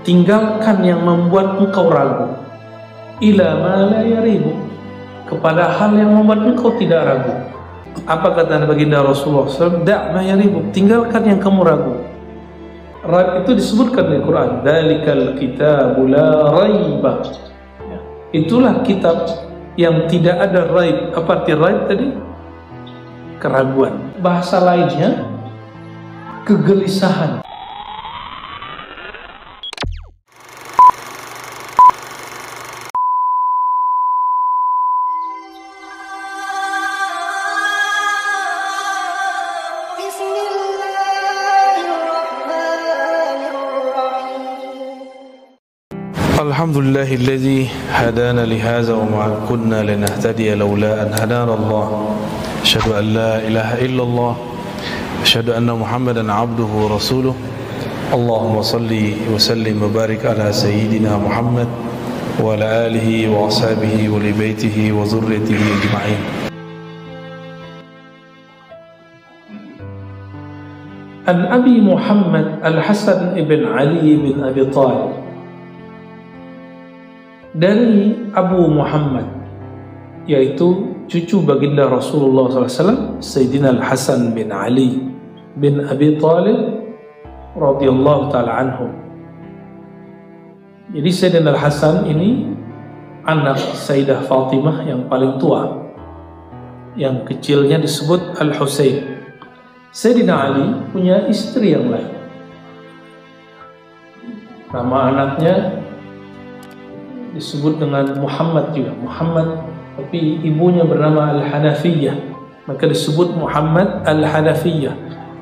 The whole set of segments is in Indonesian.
tinggalkan yang membuat engkau ragu, ila ma la yaribu, kepada hal yang membuat engkau tidak ragu. Apa kata baginda Rasulullah SAW? Da' ma yaribu, tinggalkan yang kamu ragu. Raib itu disebutkan di Quran, dalikal kitabu la raiba, itulah kitab yang tidak ada raib. Apa arti raib tadi? Keraguan. Bahasa lainnya kegelisahan. Alhamdulillahilladzi hadana lihadza wa ma kunna linahtadiya laula an hadana Allah. Asyhadu an la ilaha illallah, asyhadu anna Muhammadan abduhu wa rasuluh. Allahumma salli wa sallim wa barik ala sayyidina Muhammad wa ala alihi wa ashabihi wa li baitihi wa dzurriyyatihi ajma'in. An Abi Muhammad Al-Hasan ibn Ali bin Abi Thalib, dari Abu Muhammad, yaitu cucu baginda Rasulullah SAW, Sayyidina Al-Hasan bin Ali bin Abi Thalib radhiyallahu ta'ala anhu. Jadi Sayyidina Al-Hasan ini anak Sayyidah Fatimah yang paling tua, yang kecilnya disebut Al-Husain. Sayyidina Ali punya istri yang lain, nama anaknya disebut dengan Muhammad juga, Muhammad, tapi ibunya bernama Al-Hanafiyah, maka disebut Muhammad Al-Hanafiyah.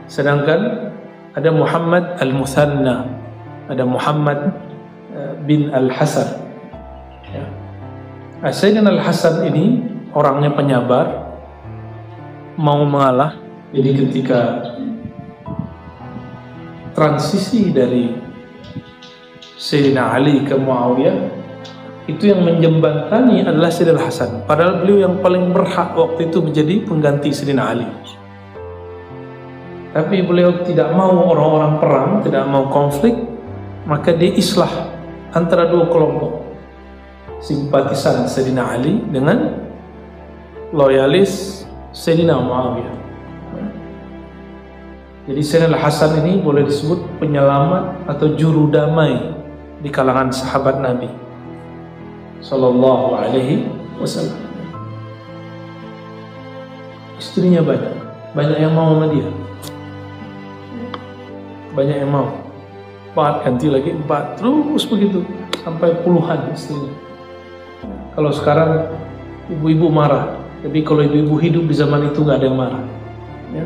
Sedangkan ada Muhammad Al-Muthanna, ada Muhammad bin Al-Hasan. Sayyidina Al-Hasan ini orangnya penyabar, mau mengalah. Jadi ketika transisi dari Sayyidina Ali ke Muawiyah, itu yang menjembatani adalah Sayyidina Al-Hasan. Padahal beliau yang paling berhak waktu itu menjadi pengganti Sayyidina Ali. Tapi beliau tidak mau orang-orang perang, tidak mau konflik, maka dia islah antara dua kelompok, simpatisan Sayyidina Ali dengan loyalis Sayyidina Muawiyah. Jadi Sayyidina Al-Hasan ini boleh disebut penyelamat atau juru damai di kalangan sahabat Nabi Sallallahu Alaihi Wasallam. Istrinya banyak yang mau sama dia, banyak yang mau. 4 ganti lagi 4, terus begitu sampai puluhan istrinya. Kalau sekarang ibu-ibu marah, tapi kalau ibu-ibu hidup di zaman itu nggak ada yang marah, ya.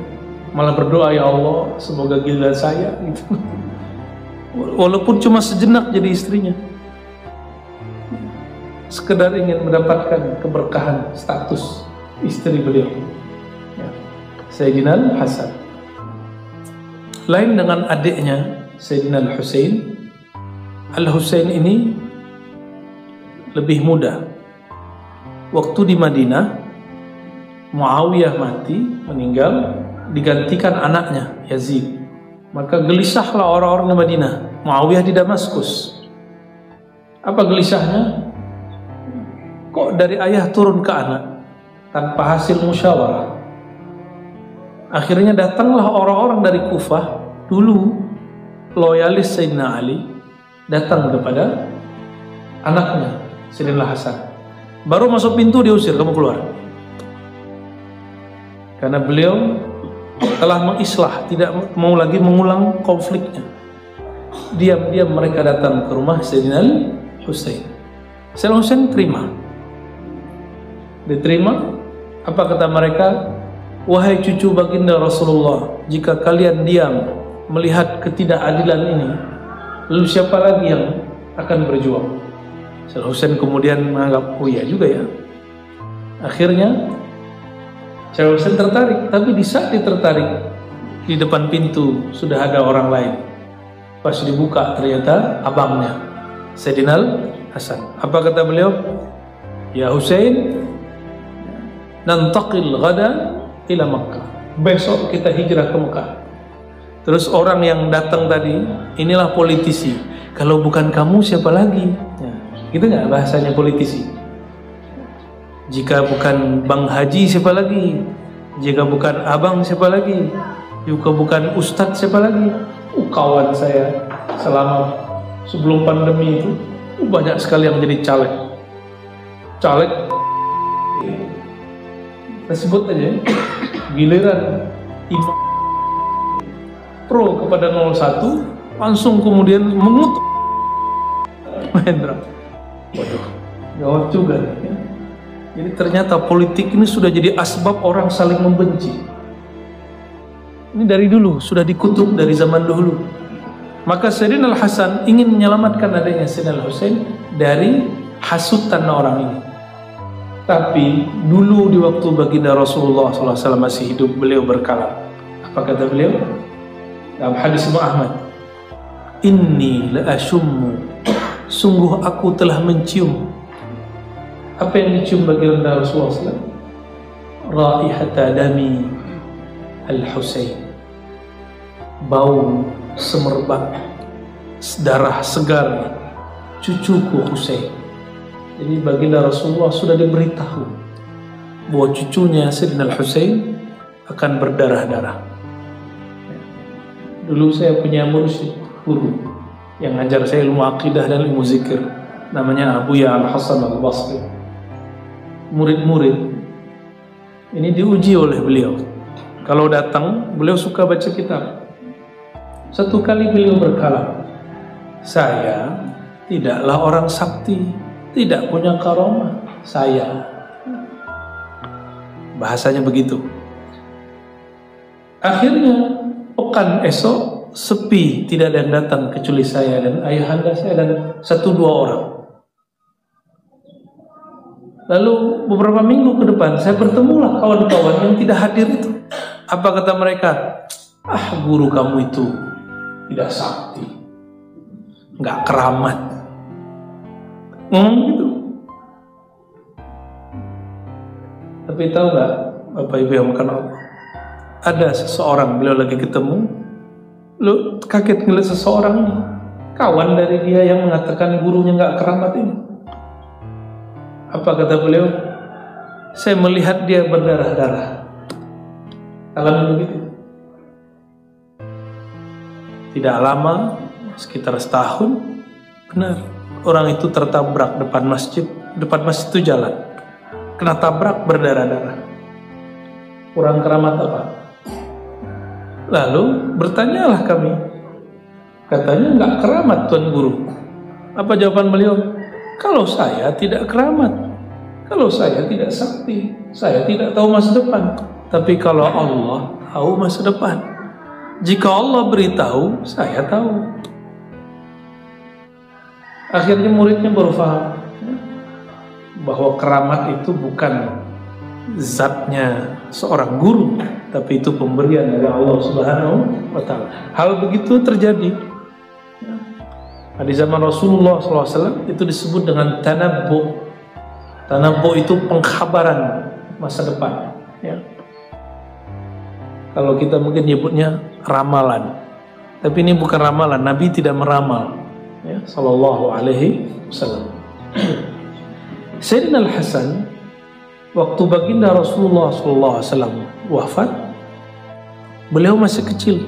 Malah berdoa, ya Allah semoga giliran saya, gitu. Walaupun cuma sejenak jadi istrinya, sekedar ingin mendapatkan keberkahan status istri beliau, ya. Sayyidina Al-Hasan. Lain dengan adiknya Sayyidina Al-Husain. Al-Husain ini lebih muda. Waktu di Madinah, Muawiyah mati, meninggal, digantikan anaknya Yazid. Maka gelisahlah orang-orang di Madinah, Muawiyah di Damaskus. Apa gelisahnya? Kok dari ayah turun ke anak tanpa hasil musyawarah? Akhirnya datanglah orang-orang dari Kufah, dulu loyalis Sayyidina Ali, datang kepada anaknya Sayyidina Hasan. Baru masuk pintu diusir, kamu keluar. Karena beliau telah mengislah, tidak mau lagi mengulang konfliknya. Diam-diam mereka datang ke rumah Sayyidina Husain. Sayyidina Husain terima. Diterima. Apa kata mereka? Wahai cucu baginda Rasulullah, jika kalian diam melihat ketidakadilan ini, lalu siapa lagi yang akan berjuang? Sayyidina Husain kemudian menganggap, oh iya juga ya. Akhirnya Sayyidina Husain tertarik, tapi di saat dia tertarik, di depan pintu sudah ada orang lain. Pas dibuka ternyata abangnya Sayyidina Hasan. Apa kata beliau? Ya Husain, nantaqil ghadan ila Makkah. Besok kita hijrah ke Mekah. Terus orang yang datang tadi, inilah politisi. Kalau bukan kamu siapa lagi? Ya, gitu nggak bahasanya politisi? Jika bukan Bang Haji siapa lagi? Jika bukan abang siapa lagi? Jika bukan ustadz siapa lagi? Kawan saya selama sebelum pandemi itu banyak sekali yang jadi caleg. Kita sebut aja, giliran imam pro kepada 01 langsung kemudian mengutuk Mahendra. Waduh, gawat juga ya. Jadi ternyata politik ini sudah jadi asbab orang saling membenci. Ini dari dulu, sudah dikutuk dari zaman dulu. Maka Sayyidina Al-Hasan ingin menyelamatkan adanya Sayyidina Al-Husain dari hasutan orang ini. Tapi dulu di waktu baginda Rasulullah SAW masih hidup, beliau berkala. Apa kata beliau? Dalam hadis Imam Ahmad, inni la ashummu, sungguh aku telah mencium. Apa yang dicium baginda Rasulullah SAW? Raihata dami Al-Husain, bau semerbak darah segar cucuku Husain. Jadi baginda Rasulullah sudah diberitahu bahwa cucunya Sayyidina Al-Husain akan berdarah-darah. Dulu saya punya mursyid guru yang ngajar saya ilmu akidah dan ilmu zikir, namanya Abu Ya Al-Hasan Al-Basri. Murid-murid ini diuji oleh beliau. Kalau datang, beliau suka baca kitab. Satu kali beliau berkala, saya tidaklah orang sakti, tidak punya karamah. Saya, bahasanya begitu. Akhirnya pekan esok sepi, tidak ada yang datang kecuali saya dan ayahanda saya dan 1-2 orang. Lalu beberapa minggu ke depan saya bertemulah kawan-kawan yang tidak hadir itu. Apa kata mereka? Guru kamu itu tidak sakti, nggak keramat. Gitu. Tapi tahu nggak, Bapak Ibu yang makan Allah? Ada seseorang, beliau lagi ketemu, lu kaget ngeliat seseorang, kawan dari dia yang mengatakan gurunya nggak keramat ini. Apa kata beliau? Saya melihat dia berdarah-darah. Alami begitu. Tidak lama, sekitar setahun, benar, orang itu tertabrak depan masjid itu jalan, kena tabrak berdarah-darah. Kurang keramat apa? Lalu bertanyalah kami, katanya nggak keramat Tuan Guru. Apa jawaban beliau? Kalau saya tidak keramat, kalau saya tidak sakti, saya tidak tahu masa depan. Tapi kalau Allah tahu masa depan. Jika Allah beritahu, saya tahu. Akhirnya muridnya baru paham bahwa keramat itu bukan zatnya seorang guru, tapi itu pemberian dari Allah Subhanahu wa Ta'ala. Hal begitu terjadi di zaman Rasulullah SAW, itu disebut dengan tanabbu. Tanabbu itu pengkhabaran masa depan, ya. Kalau kita mungkin nyebutnya ramalan, tapi ini bukan ramalan. Nabi tidak meramal, ya, sallallahu alaihi wasallam. Sayyidina Al-Hasan, waktu baginda Rasulullah sallallahu alaihi wasallam wafat, beliau masih kecil,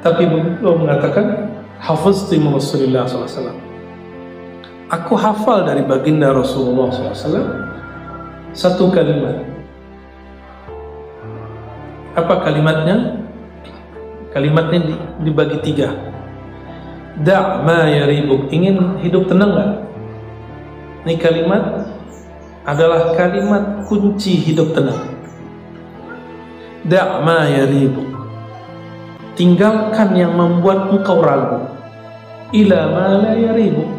tapi beliau mengatakan, hafaztu min Rasulillah sallallahu alaihi wasallam. Aku hafal dari baginda Rasulullah sallallahu alaihi wasallam satu kalimat. Apa kalimatnya? Kalimatnya dibagi 3. Da' ma yaribuk. Ingin hidup tenang gak? Ini kalimat adalah kalimat kunci hidup tenang. Da' ma yaribuk. Tinggalkan yang membuat engkau ragu. Ila ma la yaribuk.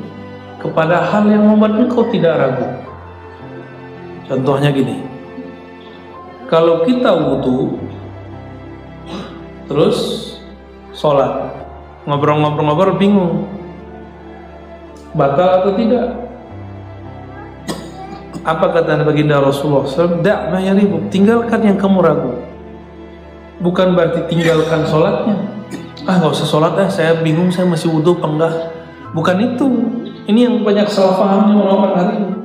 Kepada hal yang membuat engkau tidak ragu. Contohnya gini. Kalau kita wudu, terus sholat, ngobrol-ngobrol bingung, batal atau tidak? Apa kata baginda Rasulullah SAW? Da' ma yaribuk. Tinggalkan yang kamu ragu. Bukan berarti tinggalkan sholatnya. nggak usah sholat saya bingung, saya masih wudhu apa enggak. Bukan itu. Ini yang banyak salah pahamnya orang hari ini.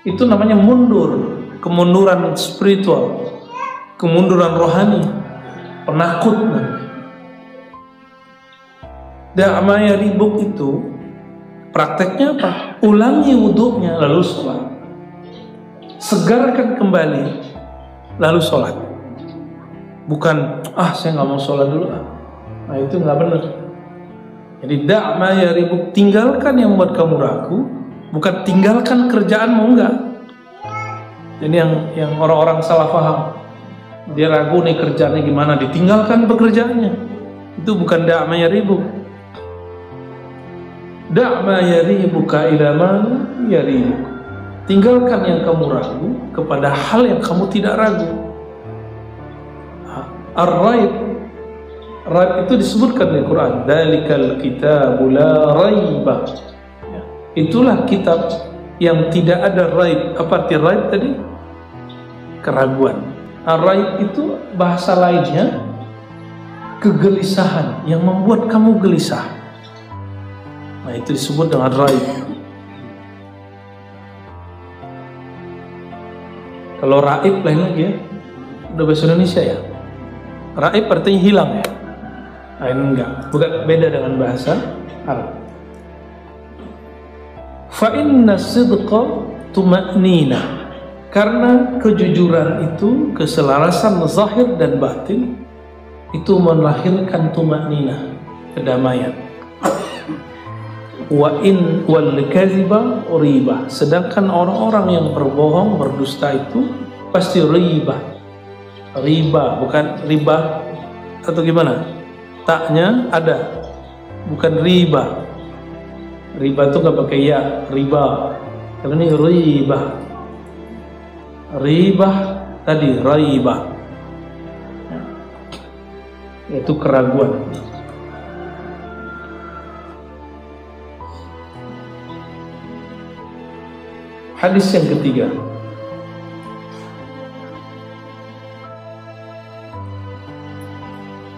Itu namanya mundur, kemunduran spiritual, kemunduran rohani, penakut. Da'ma yaribuk itu prakteknya apa? Ulangi wudhunya lalu sholat, segarkan kembali lalu sholat. Bukan saya nggak mau sholat dulu. Nah itu nggak benar. Jadi da'ma yaribuk, tinggalkan yang membuat kamu ragu, bukan tinggalkan kerjaanmu, enggak. Ini yang orang-orang salah paham. Dia ragu nih kerjaannya gimana, ditinggalkan pekerjaannya. Itu bukan da'ma yaribuk. Da'ma yaribuka ila man yaribuk. Tinggalkan yang kamu ragu kepada hal yang kamu tidak ragu. Ar-raib itu disebutkan di Quran. Dalikal kitabu la raiba. Itulah kitab yang tidak ada raib. Apa arti raib tadi? Keraguan. Raib itu bahasa lainnya kegelisahan, yang membuat kamu gelisah. Nah itu disebut dengan raib. Kalau raib lain lagi ya. Udah bahasa Indonesia ya. Raib artinya hilang ya. Nah, ini enggak, bukan, beda dengan bahasa Arab. Fa inna sidqa tuma'nina, karena kejujuran itu, keselarasan zahir dan batin itu melahirkan tuma'nina, kedamaian. Wa in wal kadhiba riba, sedangkan orang-orang yang berbohong, berdusta itu pasti riba. Riba bukan riba atau gimana? Taknya ada, bukan riba. Riba itu gak pakai ya, riba. Karena ini riba. Riba tadi, riba. Yaitu keraguan. Hadis yang ketiga.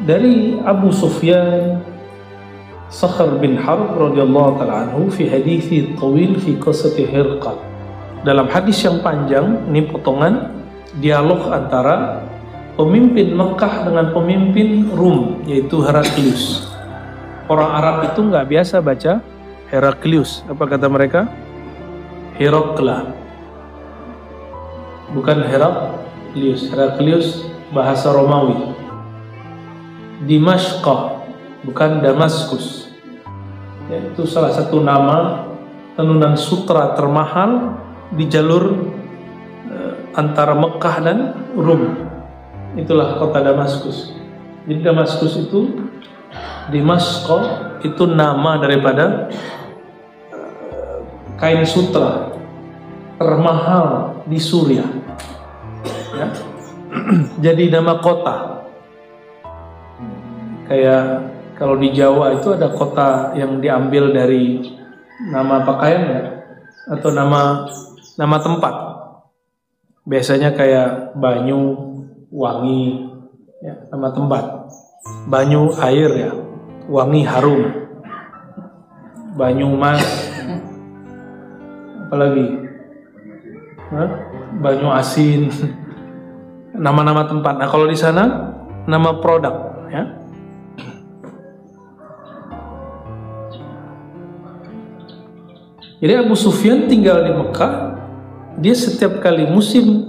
Dari Abu Sufyan Sakhar bin Harb radhiyallahu ta'ala anhu fi hadithi tawil fi qissati Hirqal. Dalam hadis yang panjang, ini potongan dialog antara pemimpin Mekah dengan pemimpin Rum, yaitu Heraklius. Orang Arab itu nggak biasa baca Heraklius. Apa kata mereka? Herakla. Bukan Heraklius. Heraklius bahasa Romawi. Dimashqa, bukan Damaskus. Itu salah satu nama tenunan sutra termahal di jalur antara Mekah dan Rum. Itulah kota Damaskus. Jadi Damaskus itu, Dimashqa itu nama daripada kain sutra termahal di Suriah. Ya. Jadi nama kota. Kayak kalau di Jawa itu ada kota yang diambil dari nama pakaian ya, atau nama tempat. Biasanya kayak Banyu, wangi, ya, nama tempat. Banyu air ya, wangi harum. Banyumas, apalagi? Banyu asin. Nama-nama tempat. Nah kalau di sana nama produk ya. Jadi Abu Sufyan tinggal di Mekah, dia setiap kali musim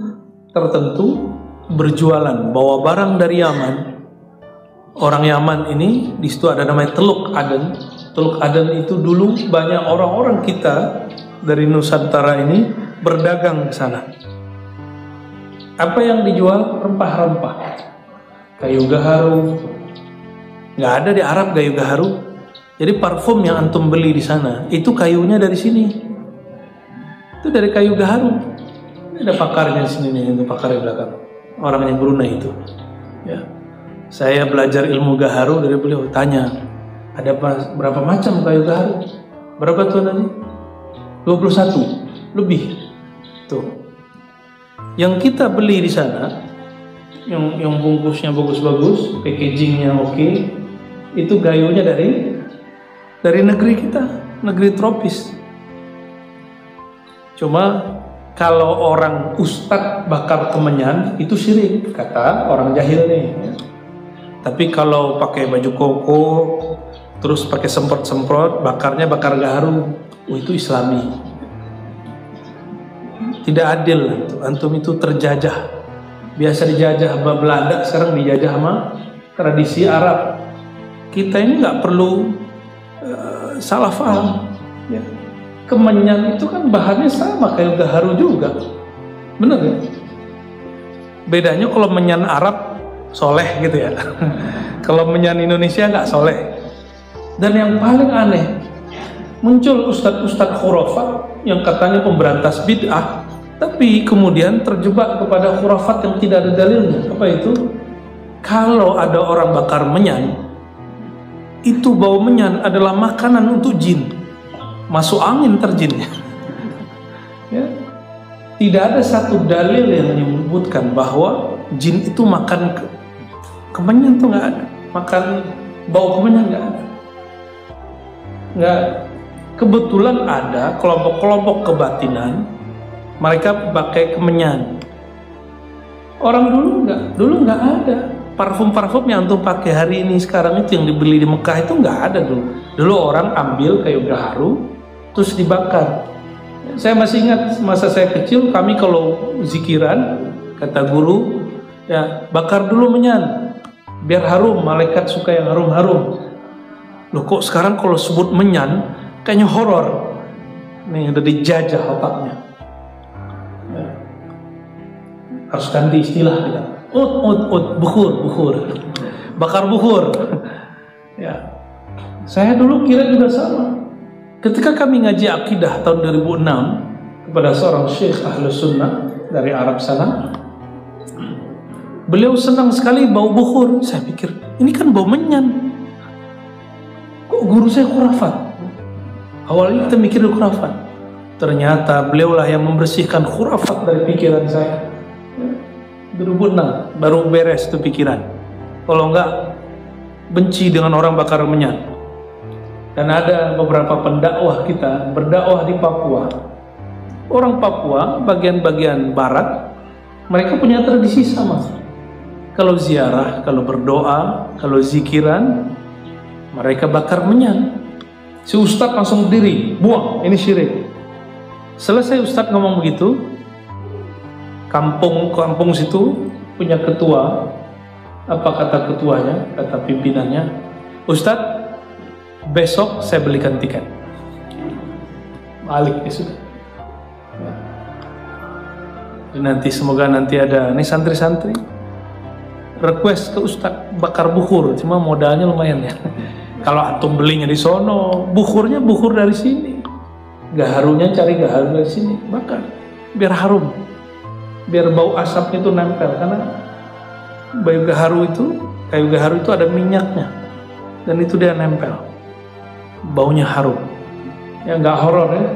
tertentu berjualan, bawa barang dari Yaman. Orang Yaman ini, di situ ada namanya Teluk Aden. Teluk Aden itu dulu banyak orang-orang kita dari Nusantara ini berdagang ke sana. Apa yang dijual? Rempah-rempah, kayu gaharu. Nggak ada di Arab kayu gaharu. Jadi parfum yang antum beli di sana itu kayunya dari sini. Itu dari kayu gaharu. Ini ada pakarnya di sini nih, itu pakar di belakang. Orang yang Brunei itu. Ya. Saya belajar ilmu gaharu dari beliau. Tanya, ada berapa macam kayu gaharu? Berapa tuh tadi? 21 lebih. Tuh. Yang kita beli di sana, yang bungkusnya bagus-bagus, packagingnya oke, Itu gayunya dari negeri kita, negeri tropis. Cuma kalau orang ustadz bakar kemenyan itu syirik, kata orang jahil nih. Tapi kalau pakai baju koko, terus pakai semprot-semprot, bakarnya bakar gaharu, itu islami. Tidak adil, antum itu terjajah. Biasa dijajah sama Belanda, sekarang dijajah sama tradisi Arab. Kita ini nggak perlu salah paham. Ya. Kemenyan itu kan bahannya sama kayak gaharu juga, bener ya? Bedanya kalau menyan Arab soleh gitu ya. Kalau menyan Indonesia nggak soleh. Dan yang paling aneh, muncul ustadz-ustadz khurafat yang katanya pemberantas bid'ah, tapi kemudian terjebak kepada khurafat yang tidak ada dalilnya. Apa itu? Kalau ada orang bakar menyan, itu bau menyan adalah makanan untuk jin, masuk angin terjinnya. Ya. Tidak ada satu dalil yang menyebutkan bahwa jin itu makan kemenyan, tuh nggak ada. Makan bau kemenyan nggak ada. Nggak. Kebetulan ada kelompok-kelompok kebatinan, mereka pakai kemenyan. Orang dulu nggak ada. Parfum-parfum yang antum pakai hari ini sekarang itu yang dibeli di Mekah itu nggak ada dulu. Dulu orang ambil kayu gaharu terus dibakar. Saya masih ingat masa saya kecil, kami kalau zikiran kata guru, ya bakar dulu menyan biar harum, malaikat suka yang harum-harum. Loh kok sekarang kalau sebut menyan kayaknya horor. Nih udah dijajah otaknya. Ya. Harus ganti istilah kita. Bukhur, bakar bukhur. Ya, saya dulu kira juga sama. Ketika kami ngaji akidah tahun 2006 kepada seorang syekh Ahlus Sunnah dari Arab sana, beliau senang sekali bau bukhur. Saya pikir ini kan bau menyan. Kok guru saya khurafat? Awalnya kita mikir khurafat. Ternyata beliaulah yang membersihkan khurafat dari pikiran saya. 2006 baru beres tuh pikiran. Kalau enggak benci dengan orang bakar menyan. Dan ada beberapa pendakwah kita berdakwah di Papua. Orang Papua bagian-bagian barat, mereka punya tradisi sama. Kalau ziarah, kalau berdoa, kalau zikiran, mereka bakar menyan. Si ustadz langsung berdiri, buang, ini syirik. Selesai ustadz ngomong begitu, kampung situ punya ketua. Apa kata ketuanya, kata pimpinannya, Ustadz, besok saya belikan tiket. Balik ya sudah. Nanti semoga nanti ada nih santri-santri request ke Ustadz bakar bukhur, cuma modalnya lumayan ya. Kalau antum belinya di sono, bukhurnya bukhur dari sini, gaharunya cari gaharu dari sini, bakar biar harum. Biar bau asapnya itu nempel, karena kayu gaharu itu ada minyaknya dan itu dia nempel, baunya harum. Ya nggak horor ya.